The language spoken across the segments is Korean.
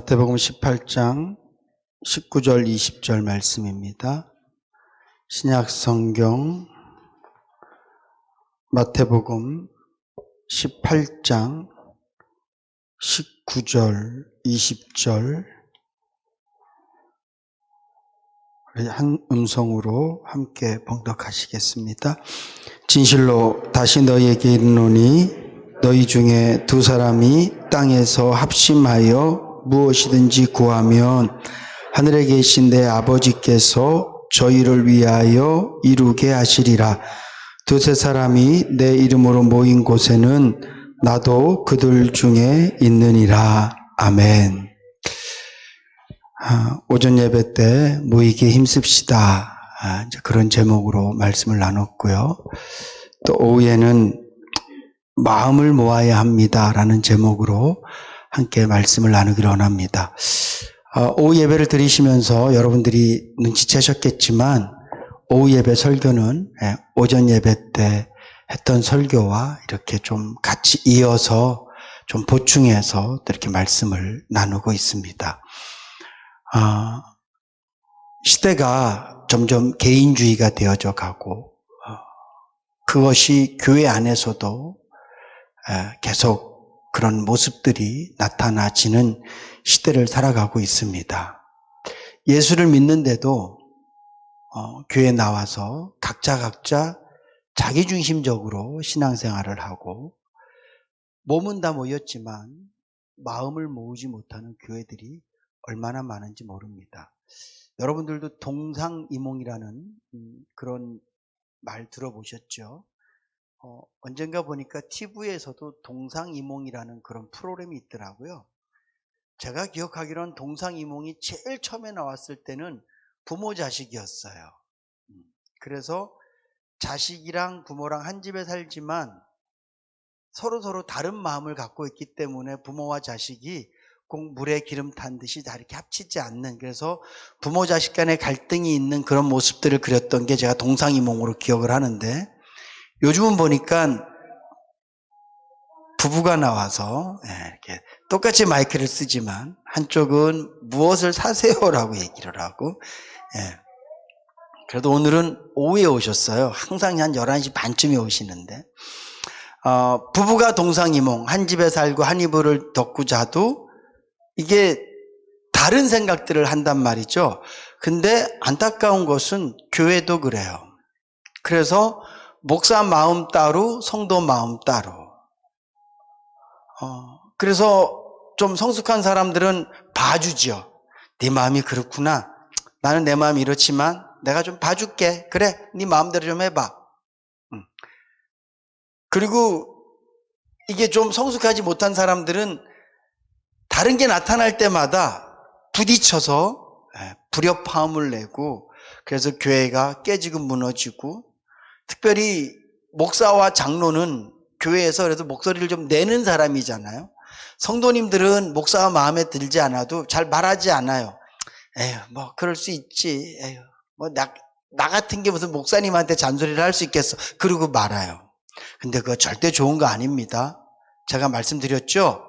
마태복음 18장 19절 20절 말씀입니다. 신약성경 마태복음 18장 19절 20절 한 음성으로 함께 봉독하시겠습니다. 진실로 다시 너희에게 이르노니 너희 중에 두 사람이 땅에서 합심하여 무엇이든지 구하면 하늘에 계신 내 아버지께서 저희를 위하여 이루게 하시리라. 두세 사람이 내 이름으로 모인 곳에는 나도 그들 중에 있느니라. 아멘. 오전 예배 때 모이기에 힘씁시다. 이제 그런 제목으로 말씀을 나눴고요. 또 오후에는 마음을 모아야 합니다라는 제목으로 함께 말씀을 나누기로 합니다. 오후 예배를 드리시면서 여러분들이 눈치채셨겠지만 오후 예배 설교는 오전 예배 때 했던 설교와 이렇게 좀 같이 이어서 좀 보충해서 이렇게 말씀을 나누고 있습니다. 시대가 점점 개인주의가 되어져 가고 그것이 교회 안에서도 계속 그런 모습들이 나타나지는 시대를 살아가고 있습니다. 예수를 믿는데도 교회에 나와서 각자 자기중심적으로 신앙생활을 하고 몸은 다 모였지만 마음을 모으지 못하는 교회들이 얼마나 많은지 모릅니다. 여러분들도 동상이몽이라는 그런 말 들어보셨죠? 언젠가 보니까 TV에서도 동상이몽이라는 그런 프로그램이 있더라고요. 제가 기억하기로는 동상이몽이 제일 처음에 나왔을 때는 부모 자식이었어요. 그래서 자식이랑 부모랑 한 집에 살지만 서로 다른 마음을 갖고 있기 때문에 부모와 자식이 꼭 물에 기름 탄 듯이 다 이렇게 합치지 않는, 그래서 부모 자식 간의 갈등이 있는 그런 모습들을 그렸던 게 제가 동상이몽으로 기억을 하는데, 요즘은 보니까 부부가 나와서 이렇게 똑같이 마이크를 쓰지만 한쪽은 무엇을 사세요라고 얘기를 하고, 그래도 오늘은 오후에 오셨어요. 항상 한 11시 반쯤에 오시는데, 부부가 동상이몽, 한 집에 살고 한 이불을 덮고 자도 이게 다른 생각들을 한단 말이죠. 근데 안타까운 것은 교회도 그래요. 그래서 목사 마음 따로, 성도 마음 따로. 그래서 좀 성숙한 사람들은 봐주죠. 네 마음이 그렇구나. 나는 내 마음이 이렇지만 내가 좀 봐줄게. 그래, 네 마음대로 좀 해봐. 그리고 이게 좀 성숙하지 못한 사람들은 다른 게 나타날 때마다 부딪혀서 불협화음을 내고, 그래서 교회가 깨지고 무너지고, 특별히 목사와 장로는 교회에서 그래도 목소리를 좀 내는 사람이잖아요. 성도님들은 목사가 마음에 들지 않아도 잘 말하지 않아요. 에휴, 뭐 그럴 수 있지. 에휴, 뭐 나 같은 게 무슨 목사님한테 잔소리를 할 수 있겠어. 그러고 말아요. 근데 그거 절대 좋은 거 아닙니다. 제가 말씀드렸죠.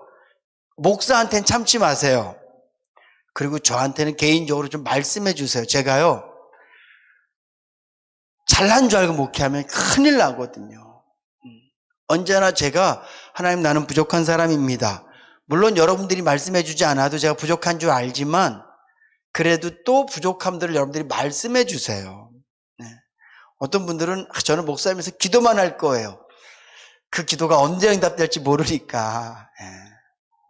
목사한테는 참지 마세요. 그리고 저한테는 개인적으로 좀 말씀해 주세요. 제가요, 잘난 줄 알고 목회하면 큰일 나거든요. 언제나 제가 하나님 나는 부족한 사람입니다. 물론 여러분들이 말씀해 주지 않아도 제가 부족한 줄 알지만 그래도 또 부족함들을 여러분들이 말씀해 주세요. 어떤 분들은 저는 목사님에서 기도만 할 거예요. 그 기도가 언제 응답될지 모르니까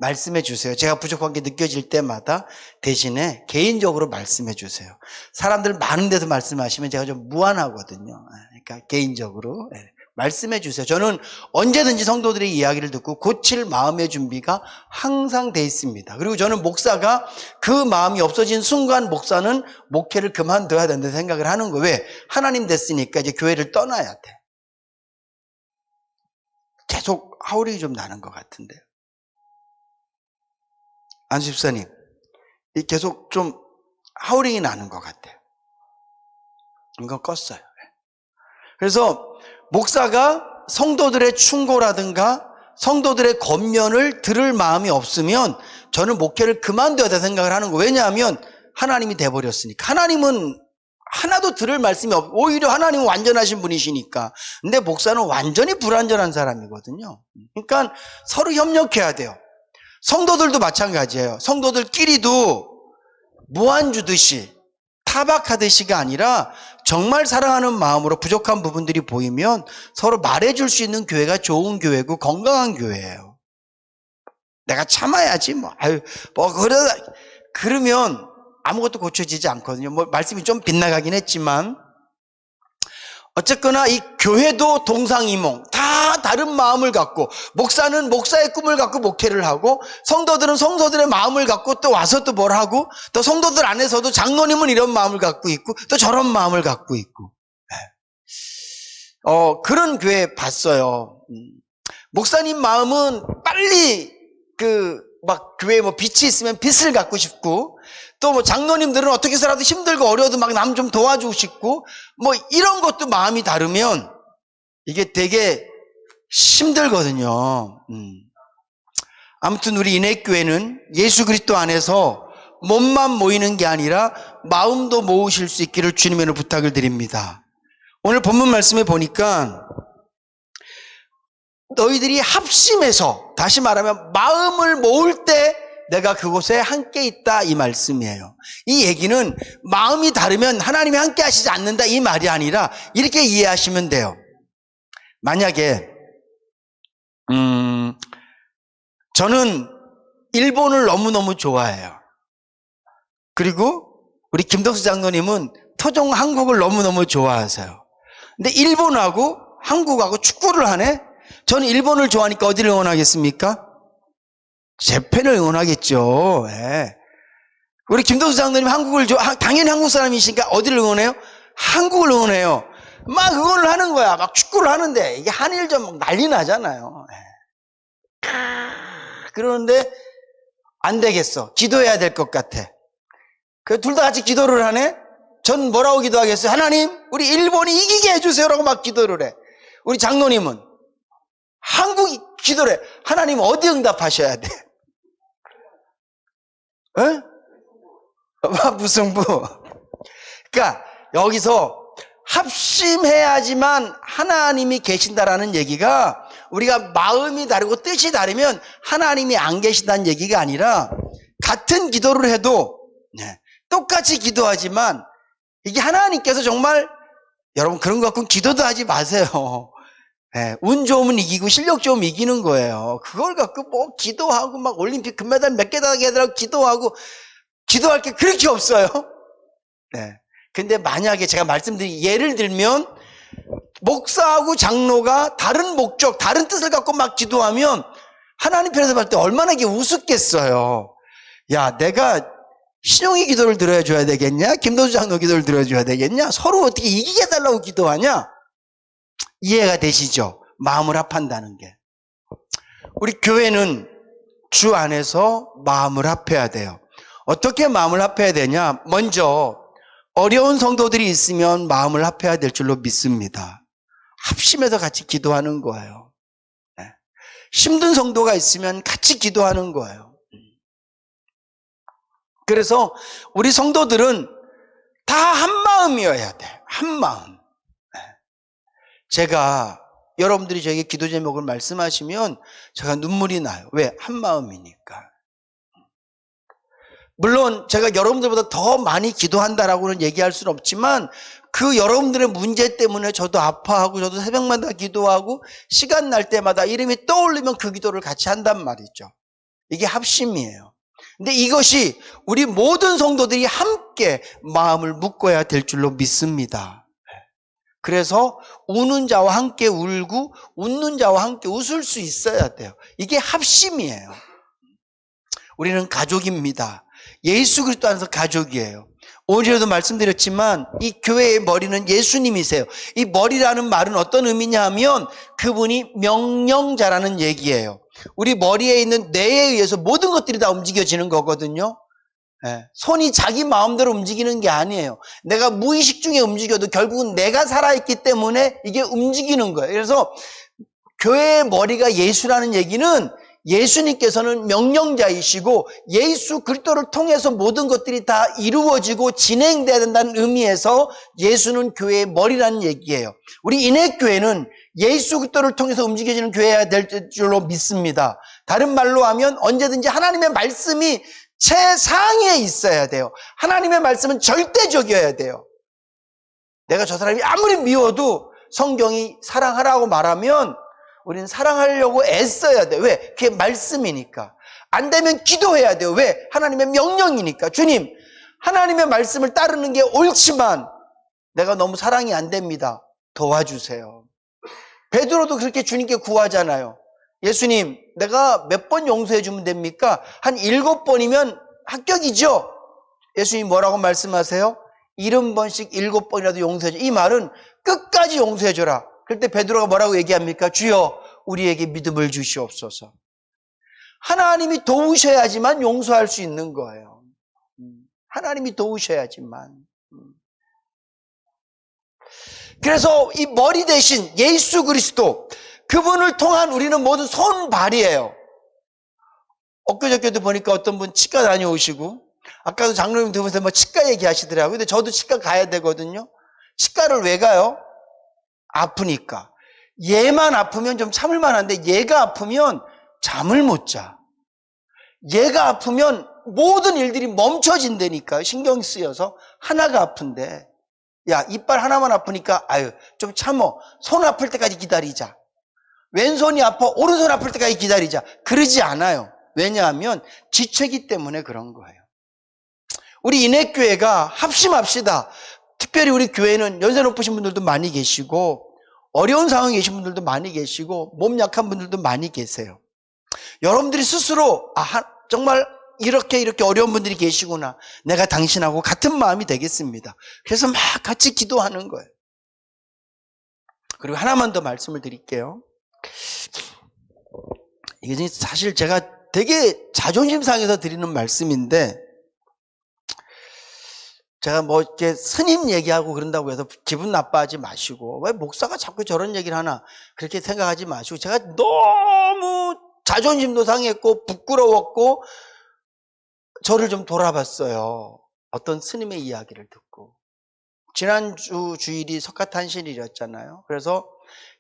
말씀해 주세요. 제가 부족한 게 느껴질 때마다 대신에 개인적으로 말씀해 주세요. 사람들 많은 데서 말씀하시면 제가 좀 무안하거든요. 그러니까 개인적으로 말씀해 주세요. 저는 언제든지 성도들의 이야기를 듣고 고칠 마음의 준비가 항상 돼 있습니다. 그리고 저는 목사가 그 마음이 없어진 순간 목사는 목회를 그만둬야 된다는 생각을 하는 거예요. 왜? 하나님 됐으니까 이제 교회를 떠나야 돼. 계속 하울이 좀 나는 것 같은데요. 안수 집사님, 계속 좀 하울링이 나는 것 같아요. 이거 껐어요. 그래서 목사가 성도들의 충고라든가 성도들의 권면을 들을 마음이 없으면 저는 목회를 그만둬야 돼 생각을 하는 거예요. 왜냐하면 하나님이 돼버렸으니까. 하나님은 하나도 들을 말씀이 없고 오히려 하나님은 완전하신 분이시니까. 근데 목사는 완전히 불완전한 사람이거든요. 그러니까 서로 협력해야 돼요. 성도들도 마찬가지예요. 성도들끼리도 무한 주듯이 타박하듯이가 아니라 정말 사랑하는 마음으로 부족한 부분들이 보이면 서로 말해줄 수 있는 교회가 좋은 교회고 건강한 교회예요. 내가 참아야지 그러면 아무것도 고쳐지지 않거든요. 말씀이 좀 빗나가긴 했지만 어쨌거나 이 교회도 동상이몽 다 다른 마음을 갖고 목사는 목사의 꿈을 갖고 목회를 하고 성도들은 성도들의 마음을 갖고 또 와서 또 뭘 하고 또 성도들 안에서도 장로님은 이런 마음을 갖고 있고 또 저런 마음을 갖고 있고 그런 교회 봤어요. 목사님 마음은 빨리 교회에 빛이 있으면 빛을 갖고 싶고 또 장로님들은 어떻게 해서라도 힘들고 어려워도 막 남 좀 도와주고 싶고 이런 것도 마음이 다르면 이게 되게 힘들거든요. 아무튼 우리 인해교회는 예수 그리스도 안에서 몸만 모이는 게 아니라 마음도 모으실 수 있기를 주님으로 부탁을 드립니다. 오늘 본문 말씀에 보니까 너희들이 합심해서, 다시 말하면 마음을 모을 때 내가 그곳에 함께 있다 이 말씀이에요. 이 얘기는 마음이 다르면 하나님이 함께 하시지 않는다 이 말이 아니라 이렇게 이해하시면 돼요. 만약에 저는 일본을 너무너무 좋아해요. 그리고 우리 김덕수 장로님은 토종 한국을 너무너무 좋아하세요. 근데 일본하고 한국하고 축구를 하네? 저는 일본을 좋아하니까 어디를 응원하겠습니까? 제 팬을 응원하겠죠. 네. 우리 김덕수 장로님 당연히 한국 사람이시니까 어디를 응원해요? 한국을 응원해요. 막 응원을 하는 거야. 막 축구를 하는데 이게 한일전 막 난리 나잖아요. 네. 그러는데 안 되겠어. 기도해야 될 것 같아. 둘 다 같이 기도를 하네? 전 뭐라고 기도하겠어요? 하나님, 우리 일본이 이기게 해주세요라고 막 기도를 해. 우리 장로님은 한국이 기도를 해. 하나님 어디 응답하셔야 돼? 에? 무승부. 그러니까 여기서 합심해야지만 하나님이 계신다라는 얘기가 우리가 마음이 다르고 뜻이 다르면 하나님이 안 계신다는 얘기가 아니라 같은 기도를 해도 똑같이 기도하지만 이게 하나님께서 정말 여러분 그런 거 갖고 기도도 하지 마세요. 운 좋으면 이기고 실력 좋으면 이기는 거예요. 그걸 갖고 기도하고 막 올림픽 금메달 몇 개 따게 하더라고 기도하고 기도할 게 그렇게 없어요. 근데 만약에 제가 말씀드린 예를 들면 목사하고 장로가 다른 목적, 다른 뜻을 갖고 막 기도하면 하나님 편에서 볼 때 얼마나 이게 우습겠어요. 야, 내가 신용이 기도를 들어줘야 되겠냐? 김도주 장로 기도를 들어줘야 되겠냐? 서로 어떻게 이기게 해달라고 기도하냐? 이해가 되시죠? 마음을 합한다는 게. 우리 교회는 주 안에서 마음을 합해야 돼요. 어떻게 마음을 합해야 되냐? 먼저 어려운 성도들이 있으면 마음을 합해야 될 줄로 믿습니다. 합심해서 같이 기도하는 거예요. 힘든 성도가 있으면 같이 기도하는 거예요. 그래서 우리 성도들은 다 한마음이어야 돼. 한마음. 제가 여러분들이 저에게 기도 제목을 말씀하시면 제가 눈물이 나요. 왜? 한마음이니까. 물론 제가 여러분들보다 더 많이 기도한다라고는 얘기할 수는 없지만 그 여러분들의 문제 때문에 저도 아파하고 저도 새벽마다 기도하고 시간 날 때마다 이름이 떠올리면 그 기도를 같이 한단 말이죠. 이게 합심이에요. 근데 이것이 우리 모든 성도들이 함께 마음을 묶어야 될 줄로 믿습니다. 그래서 우는 자와 함께 울고 웃는 자와 함께 웃을 수 있어야 돼요. 이게 합심이에요. 우리는 가족입니다. 예수 그리스도 안에서 가족이에요. 오늘에도 말씀드렸지만 이 교회의 머리는 예수님이세요. 이 머리라는 말은 어떤 의미냐 하면 그분이 명령자라는 얘기예요. 우리 머리에 있는 뇌에 의해서 모든 것들이 다 움직여지는 거거든요. 손이 자기 마음대로 움직이는 게 아니에요. 내가 무의식 중에 움직여도 결국은 내가 살아있기 때문에 이게 움직이는 거예요. 그래서 교회의 머리가 예수라는 얘기는 예수님께서는 명령자이시고 예수 그리스도를 통해서 모든 것들이 다 이루어지고 진행돼야 된다는 의미에서 예수는 교회의 머리라는 얘기예요. 우리 인해교회는 예수 그리스도를 통해서 움직여지는 교회여야 될 줄로 믿습니다. 다른 말로 하면 언제든지 하나님의 말씀이 최상위에 있어야 돼요. 하나님의 말씀은 절대적이어야 돼요. 내가 저 사람이 아무리 미워도 성경이 사랑하라고 말하면 우리는 사랑하려고 애써야 돼. 왜? 그게 말씀이니까. 안 되면 기도해야 돼요. 왜? 하나님의 명령이니까. 주님, 하나님의 말씀을 따르는 게 옳지만 내가 너무 사랑이 안 됩니다. 도와주세요. 베드로도 그렇게 주님께 구하잖아요. 예수님, 내가 몇 번 용서해 주면 됩니까? 한 7번이면 합격이죠? 예수님 뭐라고 말씀하세요? 70번씩 7번이라도 용서해 줘. 이 말은 끝까지 용서해 줘라. 그럴 때 베드로가 뭐라고 얘기합니까? 주여, 우리에게 믿음을 주시옵소서. 하나님이 도우셔야지만 용서할 수 있는 거예요. 하나님이 도우셔야지만. 그래서 이 머리 대신 예수 그리스도, 그분을 통한 우리는 모두 손발이에요. 엊그저께도 보니까 어떤 분 치과 다녀오시고, 아까도 장로님 들으면서 뭐 치과 얘기하시더라고요. 근데 저도 치과 가야 되거든요. 치과를 왜 가요? 아프니까. 얘만 아프면 좀 참을 만한데 얘가 아프면 잠을 못 자. 얘가 아프면 모든 일들이 멈춰진다니까요. 신경 쓰여서. 하나가 아픈데, 야, 이빨 하나만 아프니까 아유 좀 참어. 손 아플 때까지 기다리자. 왼손이 아파 오른손 아플 때까지 기다리자. 그러지 않아요. 왜냐하면 지체기 때문에 그런 거예요. 우리 인해교회가 합심합시다. 특별히 우리 교회는 연세 높으신 분들도 많이 계시고 어려운 상황에 계신 분들도 많이 계시고 몸 약한 분들도 많이 계세요. 여러분들이 스스로 정말 이렇게 어려운 분들이 계시구나. 내가 당신하고 같은 마음이 되겠습니다. 그래서 막 같이 기도하는 거예요. 그리고 하나만 더 말씀을 드릴게요. 이게 사실 제가 되게 자존심 상해서 드리는 말씀인데, 제가 뭐 이렇게 스님 얘기하고 그런다고 해서 기분 나빠하지 마시고, 왜 목사가 자꾸 저런 얘기를 하나 그렇게 생각하지 마시고, 제가 너무 자존심도 상했고 부끄러웠고 저를 좀 돌아봤어요. 어떤 스님의 이야기를 듣고. 지난주 주일이 석가탄신일이었잖아요. 그래서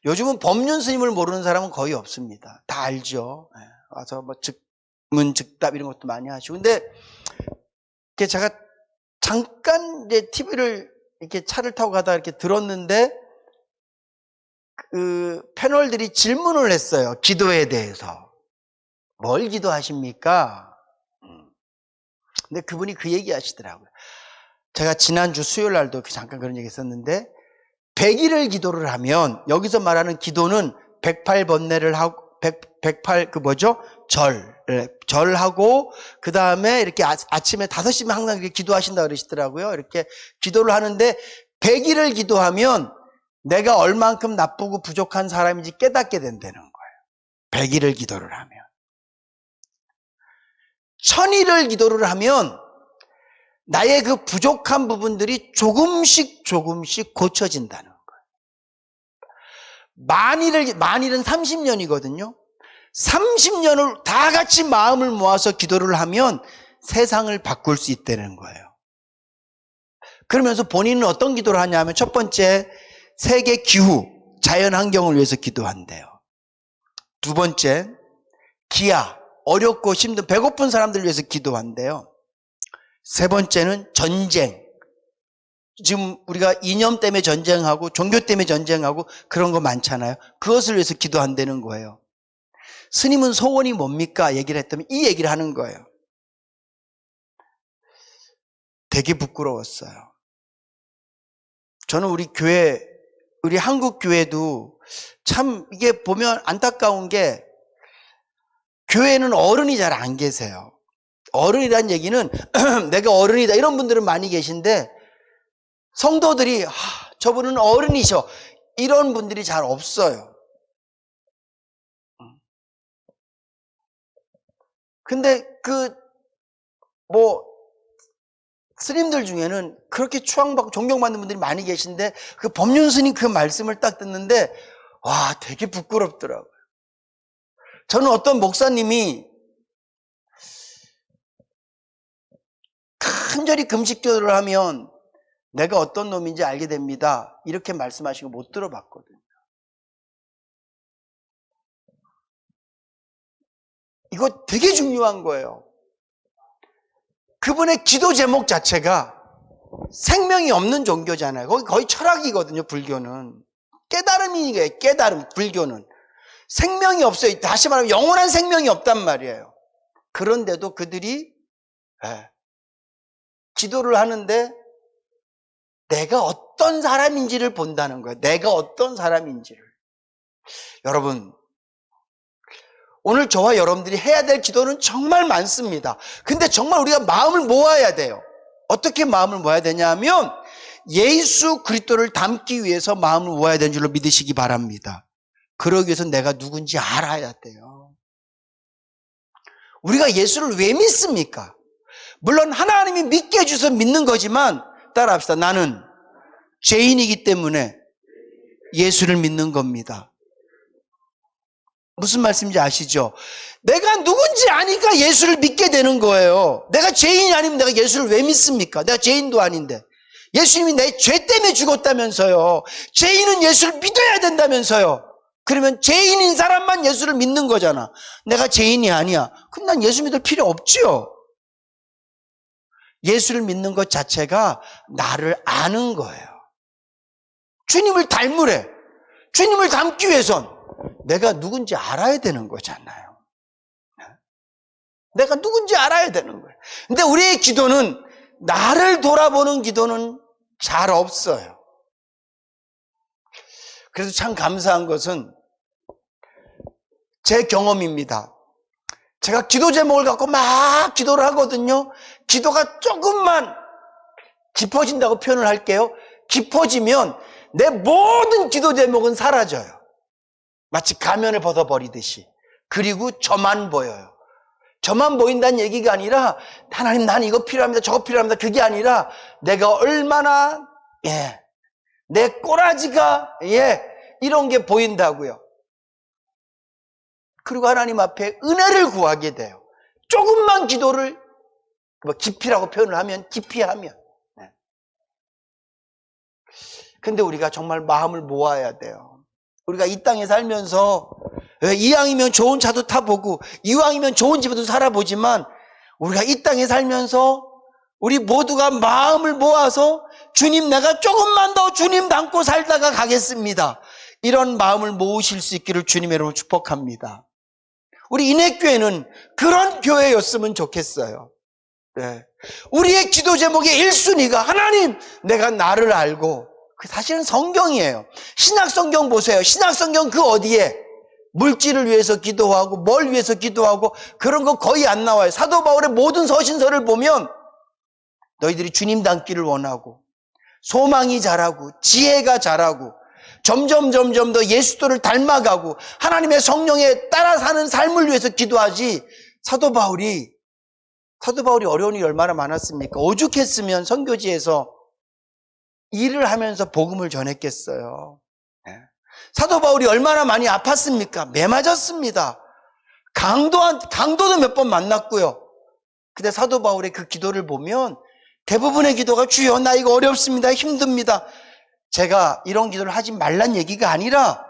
요즘은 법륜 스님을 모르는 사람은 거의 없습니다. 다 알죠. 와서 뭐 즉문즉답 이런 것도 많이 하시고. 근데 제가 잠깐 이제 TV를 이렇게 차를 타고 가다 이렇게 들었는데 그 패널들이 질문을 했어요. 기도에 대해서. 뭘 기도하십니까? 근데 그분이 그 얘기 하시더라고요. 제가 지난주 수요일 날도 잠깐 그런 얘기 했었는데 100일을 기도를 하면, 여기서 말하는 기도는 108번뇌를 하고 108 절하고 그 다음에 이렇게 아침에 5시면 항상 이렇게 기도하신다 그러시더라고요. 이렇게 기도를 하는데 100일을 기도하면 내가 얼만큼 나쁘고 부족한 사람인지 깨닫게 된다는 거예요. 100일을 기도를 하면. 1000일을 기도를 하면 나의 그 부족한 부분들이 조금씩 고쳐진다는 거예요. 만일은 30년이거든요. 30년을 다 같이 마음을 모아서 기도를 하면 세상을 바꿀 수 있다는 거예요. 그러면서 본인은 어떤 기도를 하냐면, 첫 번째, 세계 기후, 자연 환경을 위해서 기도한대요. 두 번째, 기아, 어렵고 힘든 배고픈 사람들을 위해서 기도한대요. 세 번째는 전쟁. 지금 우리가 이념 때문에 전쟁하고 종교 때문에 전쟁하고 그런 거 많잖아요. 그것을 위해서 기도한다는 거예요. 스님은 소원이 뭡니까? 얘기를 했더니 이 얘기를 하는 거예요. 되게 부끄러웠어요. 저는 우리 한국 교회도 참 이게 보면 안타까운 게, 교회는 어른이 잘 안 계세요. 어른이란 얘기는 내가 어른이다 이런 분들은 많이 계신데, 성도들이 저분은 어른이셔 이런 분들이 잘 없어요. 근데 스님들 중에는 그렇게 추앙받고 존경받는 분들이 많이 계신데, 그 법륜 스님 그 말씀을 딱 듣는데 와, 되게 부끄럽더라고요. 저는 어떤 목사님이 간절히 금식기도를 하면 내가 어떤 놈인지 알게 됩니다. 이렇게 말씀하시고 못 들어봤거든요. 이거 되게 중요한 거예요. 그분의 기도 제목 자체가 생명이 없는 종교잖아요. 거의 철학이거든요, 불교는. 깨달음이니까 깨달음, 불교는. 생명이 없어요. 다시 말하면 영원한 생명이 없단 말이에요. 그런데도 그들이 기도를 하는데 내가 어떤 사람인지를 본다는 거예요. 내가 어떤 사람인지를. 여러분, 오늘 저와 여러분들이 해야 될 기도는 정말 많습니다. 근데 정말 우리가 마음을 모아야 돼요. 어떻게 마음을 모아야 되냐 하면 예수 그리스도를 닮기 위해서 마음을 모아야 되는 줄로 믿으시기 바랍니다. 그러기 위해서 내가 누군지 알아야 돼요. 우리가 예수를 왜 믿습니까? 물론 하나님이 믿게 해주셔서 믿는 거지만 따라합시다. 나는 죄인이기 때문에 예수를 믿는 겁니다. 무슨 말씀인지 아시죠? 내가 누군지 아니까 예수를 믿게 되는 거예요. 내가 죄인이 아니면 내가 예수를 왜 믿습니까? 내가 죄인도 아닌데. 예수님이 내 죄 때문에 죽었다면서요. 죄인은 예수를 믿어야 된다면서요. 그러면 죄인인 사람만 예수를 믿는 거잖아. 내가 죄인이 아니야. 그럼 난 예수 믿을 필요 없죠. 예수를 믿는 것 자체가 나를 아는 거예요. 주님을 닮으래. 주님을 닮기 위해선 내가 누군지 알아야 되는 거잖아요. 내가 누군지 알아야 되는 거예요. 근데 우리의 기도는 나를 돌아보는 기도는 잘 없어요. 그래서 참 감사한 것은 제 경험입니다. 제가 기도 제목을 갖고 막 기도를 하거든요. 기도가 조금만 깊어진다고 표현을 할게요. 깊어지면 내 모든 기도 제목은 사라져요. 마치 가면을 벗어버리듯이. 그리고 저만 보여요. 저만 보인다는 얘기가 아니라 하나님 나는 이거 필요합니다. 저거 필요합니다. 그게 아니라 내가 얼마나 내 꼬라지가 이런 게 보인다고요. 그리고 하나님 앞에 은혜를 구하게 돼요. 조금만 기도를 깊이라고 표현을 하면 깊이 하면. 근데 우리가 정말 마음을 모아야 돼요. 우리가 이 땅에 살면서 이왕이면 좋은 차도 타보고 이왕이면 좋은 집에도 살아보지만 우리가 이 땅에 살면서 우리 모두가 마음을 모아서 주님 내가 조금만 더 주님 닮고 살다가 가겠습니다. 이런 마음을 모으실 수 있기를 주님의 이름으로 축복합니다. 우리 인해교회는 그런 교회였으면 좋겠어요. 네. 우리의 기도 제목의 1순위가 하나님 내가 나를 알고 그 사실은 성경이에요. 신약성경 보세요. 신약성경 그 어디에 물질을 위해서 기도하고 뭘 위해서 기도하고 그런 거 거의 안 나와요. 사도 바울의 모든 서신서를 보면 너희들이 주님 닮기를 원하고 소망이 자라고 지혜가 자라고 점점 더 예수도를 닮아가고 하나님의 성령에 따라 사는 삶을 위해서 기도하지. 사도 바울이 어려운 일이 얼마나 많았습니까? 오죽했으면 선교지에서 일을 하면서 복음을 전했겠어요. 사도 바울이 얼마나 많이 아팠습니까? 매 맞았습니다. 강도도 몇 번 만났고요. 근데 사도 바울의 그 기도를 보면 대부분의 기도가 주여 나 이거 어렵습니다. 힘듭니다. 제가 이런 기도를 하지 말란 얘기가 아니라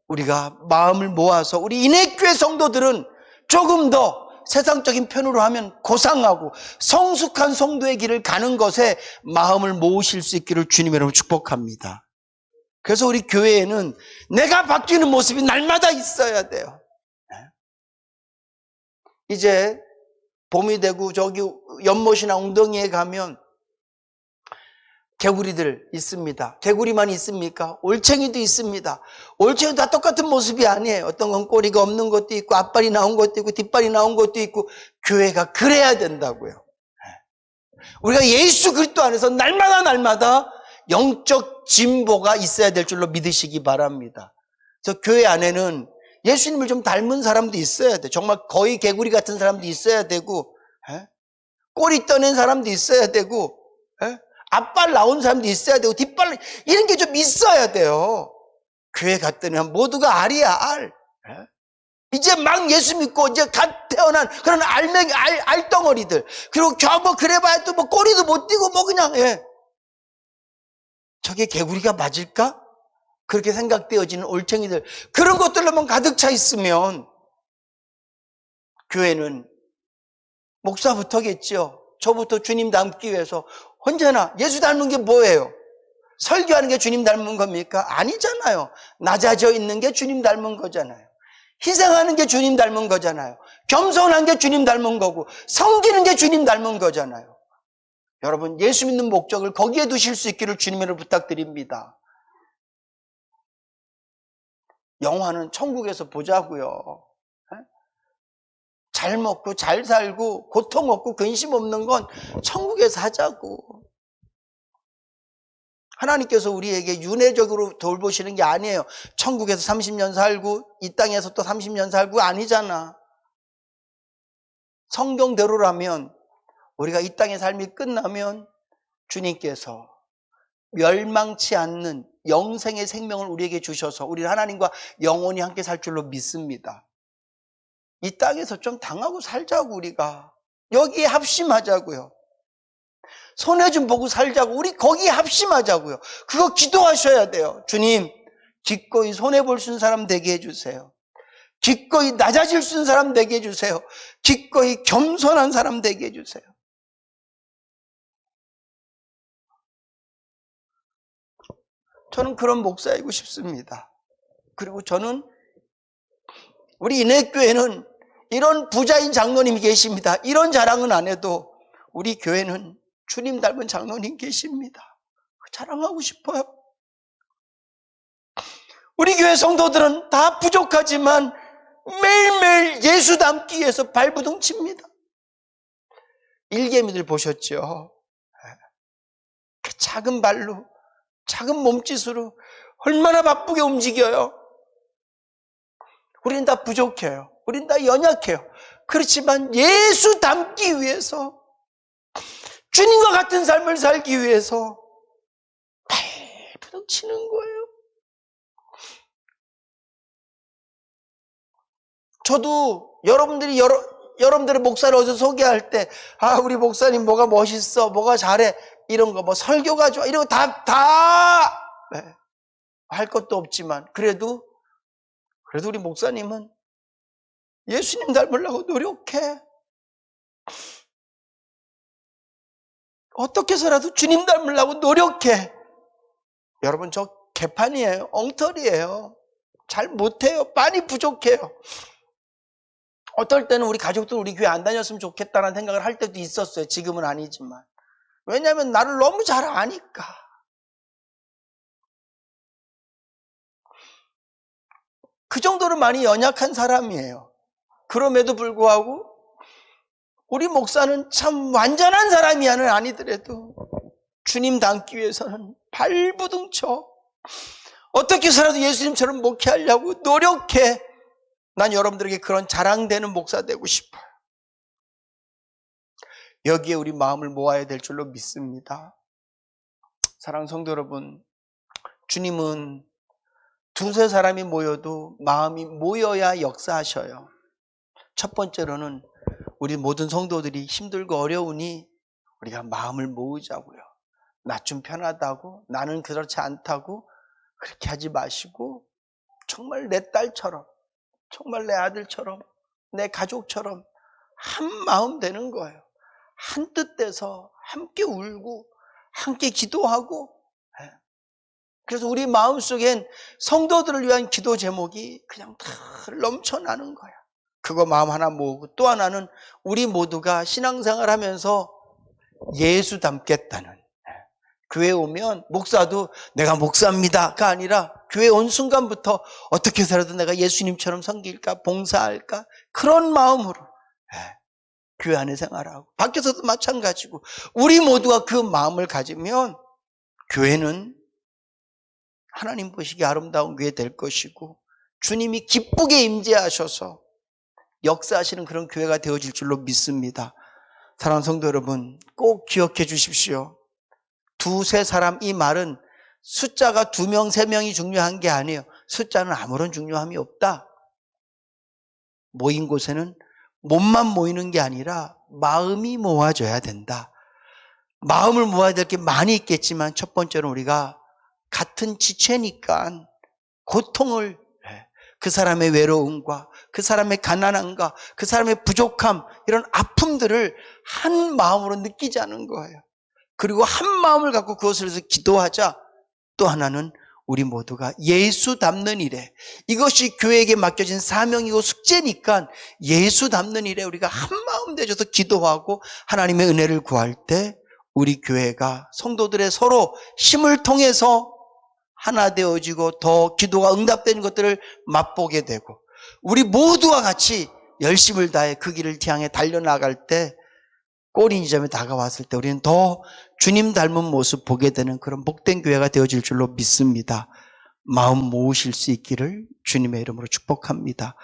우리가 마음을 모아서 우리 인해교회 성도들은 조금 더 세상적인 편으로 하면 고상하고 성숙한 성도의 길을 가는 것에 마음을 모으실 수 있기를 주님의 이름으로 축복합니다. 그래서 우리 교회에는 내가 바뀌는 모습이 날마다 있어야 돼요. 이제 봄이 되고 저기 연못이나 웅덩이에 가면 개구리들 있습니다. 개구리만 있습니까? 올챙이도 있습니다. 올챙이도 다 똑같은 모습이 아니에요. 어떤 건 꼬리가 없는 것도 있고 앞발이 나온 것도 있고 뒷발이 나온 것도 있고 교회가 그래야 된다고요. 우리가 예수 그리스도 안에서 날마다 영적 진보가 있어야 될 줄로 믿으시기 바랍니다. 그래서 교회 안에는 예수님을 좀 닮은 사람도 있어야 돼. 정말 거의 개구리 같은 사람도 있어야 되고 꼬리 떠낸 사람도 있어야 되고 앞발 나온 사람도 있어야 되고 뒷발 이런 게 좀 있어야 돼요. 교회 갔더니 모두가 알이야, 알. 이제 막 예수 믿고 이제 갓 태어난 그런 알덩어리들. 그리고 뭐 그래봐야 또 뭐 꼬리도 못 띄고 뭐 그냥, 저게 개구리가 맞을까? 그렇게 생각되어지는 올챙이들. 그런 것들로만 가득 차 있으면 교회는 목사부터겠죠. 저부터 주님 닮기 위해서 언제나 예수 닮은 게 뭐예요? 설교하는 게 주님 닮은 겁니까? 아니잖아요. 낮아져 있는 게 주님 닮은 거잖아요. 희생하는 게 주님 닮은 거잖아요. 겸손한 게 주님 닮은 거고 섬기는 게 주님 닮은 거잖아요. 여러분, 예수 믿는 목적을 거기에 두실 수 있기를 주님으로 부탁드립니다. 영화는 천국에서 보자고요. 잘 먹고 잘 살고 고통 없고 근심 없는 건 천국에서 하자고. 하나님께서 우리에게 윤회적으로 돌보시는 게 아니에요. 천국에서 30년 살고 이 땅에서 또 30년 살고 아니잖아. 성경대로라면 우리가 이 땅의 삶이 끝나면 주님께서 멸망치 않는 영생의 생명을 우리에게 주셔서 우리는 하나님과 영원히 함께 살 줄로 믿습니다. 이 땅에서 좀 당하고 살자고. 우리가 여기에 합심하자고요. 손해 좀 보고 살자고. 우리 거기에 합심하자고요. 그거 기도하셔야 돼요. 주님, 기꺼이 손해 볼 수 있는 사람 되게 해주세요. 기꺼이 낮아질 수 있는 사람 되게 해주세요. 기꺼이 겸손한 사람 되게 해주세요. 저는 그런 목사이고 싶습니다. 그리고 저는 우리 인해교회는 이런 부자인 장로님이 계십니다. 이런 자랑은 안 해도 우리 교회는 주님 닮은 장로님 계십니다. 자랑하고 싶어요. 우리 교회 성도들은 다 부족하지만 매일매일 예수 닮기 위해서 발부둥 칩니다. 일개미들 보셨죠? 그 작은 발로, 작은 몸짓으로 얼마나 바쁘게 움직여요. 우린 다 부족해요. 우린 다 연약해요. 그렇지만 예수 닮기 위해서, 주님과 같은 삶을 살기 위해서 발부둥 치는 거예요. 저도 여러분들의 목사를 어디서 소개할 때, 우리 목사님 뭐가 멋있어, 뭐가 잘해, 이런 거, 뭐 설교가 좋아, 이런 거 할 것도 없지만, 그래도 우리 목사님은 예수님 닮으려고 노력해. 어떻게 해서라도 주님 닮으려고 노력해. 여러분, 저 개판이에요. 엉터리예요. 잘 못해요. 많이 부족해요. 어떨 때는 우리 가족들 우리 교회 안 다녔으면 좋겠다는 생각을 할 때도 있었어요. 지금은 아니지만. 왜냐하면 나를 너무 잘 아니까. 그 정도로 많이 연약한 사람이에요. 그럼에도 불구하고 우리 목사는 참 완전한 사람이야는 아니더라도 주님 닮기 위해서는 발부둥 쳐. 어떻게 해서라도 예수님처럼 목회하려고 노력해. 난 여러분들에게 그런 자랑되는 목사 되고 싶어요. 여기에 우리 마음을 모아야 될 줄로 믿습니다. 사랑하는 성도 여러분, 주님은 두세 사람이 모여도 마음이 모여야 역사하셔요. 첫 번째로는 우리 모든 성도들이 힘들고 어려우니 우리가 마음을 모으자고요. 나 좀 편하다고, 나는 그렇지 않다고 그렇게 하지 마시고 정말 내 딸처럼, 정말 내 아들처럼, 내 가족처럼 한 마음 되는 거예요. 한 뜻 돼서 함께 울고 함께 기도하고. 그래서 우리 마음속엔 성도들을 위한 기도 제목이 그냥 다 넘쳐나는 거야. 그거 마음 하나 모으고, 또 하나는 우리 모두가 신앙생활 하면서 예수 닮겠다는, 교회 오면 목사도 내가 목사입니다가 아니라 교회 온 순간부터 어떻게 해서라도 내가 예수님처럼 섬길까, 봉사할까, 그런 마음으로 교회 안에 생활하고, 밖에서도 마찬가지고 우리 모두가 그 마음을 가지면 교회는 하나님 보시기에 아름다운 교회 될 것이고 주님이 기쁘게 임재하셔서 역사하시는 그런 교회가 되어질 줄로 믿습니다. 사랑하는 성도 여러분, 꼭 기억해 주십시오. 두세 사람, 이 말은 숫자가 2명, 3명이 중요한 게 아니에요. 숫자는 아무런 중요함이 없다. 모인 곳에는 몸만 모이는 게 아니라 마음이 모아져야 된다. 마음을 모아야 될 게 많이 있겠지만 첫 번째로 우리가 같은 지체니까 고통을, 그 사람의 외로움과 그 사람의 가난함과 그 사람의 부족함, 이런 아픔들을 한 마음으로 느끼자는 거예요. 그리고 한 마음을 갖고 그것을 위해서 기도하자. 또 하나는 우리 모두가 예수 닮는 일에, 이것이 교회에게 맡겨진 사명이고 숙제니까 예수 닮는 일에 우리가 한 마음 되셔서 기도하고 하나님의 은혜를 구할 때 우리 교회가 성도들의 서로 힘을 통해서 하나 되어지고 더 기도가 응답되는 것들을 맛보게 되고, 우리 모두와 같이 열심을 다해 그 길을 향해 달려나갈 때 꼬린 지점에 다가왔을 때 우리는 더 주님 닮은 모습 보게 되는 그런 복된 교회가 되어질 줄로 믿습니다. 마음 모으실 수 있기를 주님의 이름으로 축복합니다.